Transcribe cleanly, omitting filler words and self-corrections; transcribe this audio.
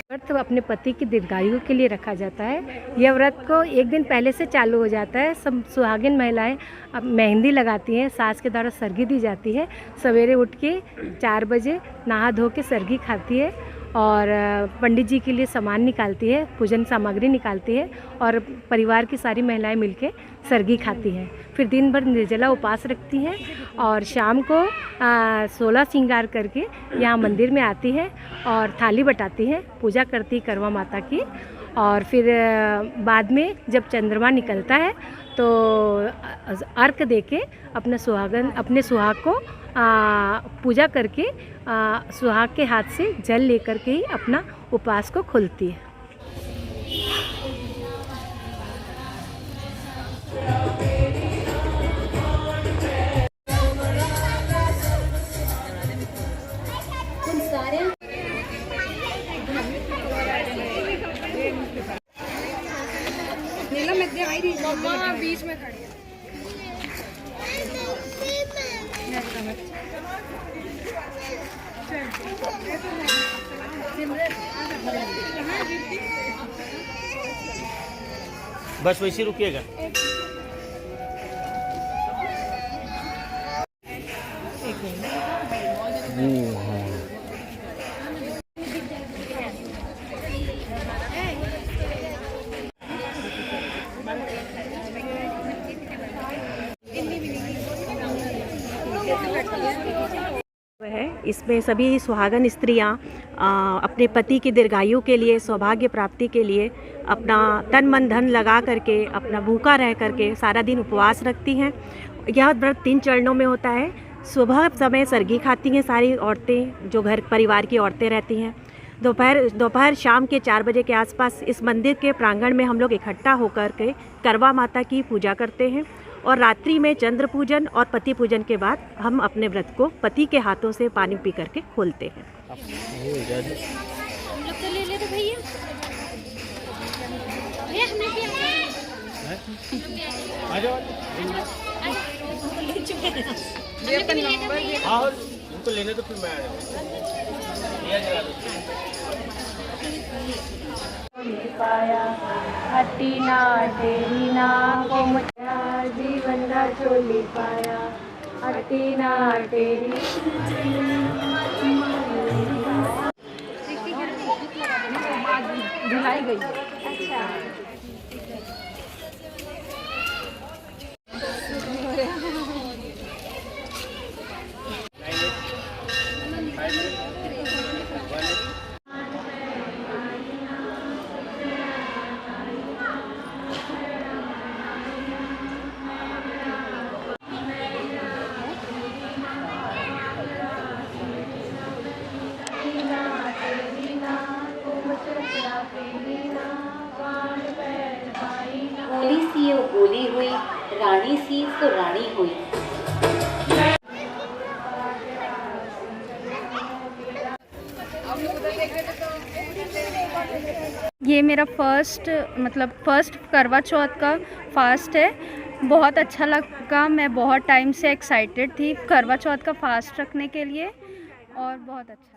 व्रत अपने पति की दीर्घायु के लिए रखा जाता है। यह व्रत को एक दिन पहले से चालू हो जाता है। सब सुहागिन महिलाएं अब मेहंदी लगाती हैं, सास के द्वारा सरगी दी जाती है। सवेरे उठ के 4 बजे नहा धो के सरगी खाती है और पंडित जी के लिए सामान निकालती है, पूजन सामग्री निकालती है और परिवार की सारी महिलाएं मिलके सरगी खाती हैं। फिर दिन भर निर्जला उपवास रखती हैं और शाम को 16 श्रृंगार करके यहाँ मंदिर में आती है और थाली बटाती हैं, पूजा करती करवा माता की। और फिर बाद में जब चंद्रमा निकलता है तो अर्घ देके अपने सुहाग को पूजा करके सुहाग के हाथ से जल लेकर के ही अपना उपवास को खोलती है। मम्मा बीच में खड़ी है। बस वैसे रुकिएगा। इसमें सभी सुहागन स्त्रियां अपने पति की दीर्घायु के लिए, सौभाग्य प्राप्ति के लिए अपना तन मन धन लगा करके, अपना भूखा रह करके सारा दिन उपवास रखती हैं। यह व्रत 3 चरणों में होता है। सुबह समय सरगी खाती हैं सारी औरतें, जो घर परिवार की औरतें रहती हैं। दोपहर शाम के 4 बजे के आसपास इस मंदिर के प्रांगण में हम लोग इकट्ठा होकर के करवा माता की पूजा करते हैं और रात्रि में चंद्र पूजन और पति पूजन के बाद हम अपने व्रत को पति के हाथों से पानी पी करके खोलते हैं। उनको लेने तो फिर मैं पाया हटी ना तेरी ना को जीवन ना चोली पाया हटी ना तेरी। धुलाई गई। अच्छा गोली सी वो गोली हुई, रानी सी तो रानी हुई। ये मेरा फर्स्ट करवा चौथ का फास्ट है। बहुत अच्छा लगा। मैं बहुत टाइम से एक्साइटेड थी करवा चौथ का फास्ट रखने के लिए और बहुत अच्छा।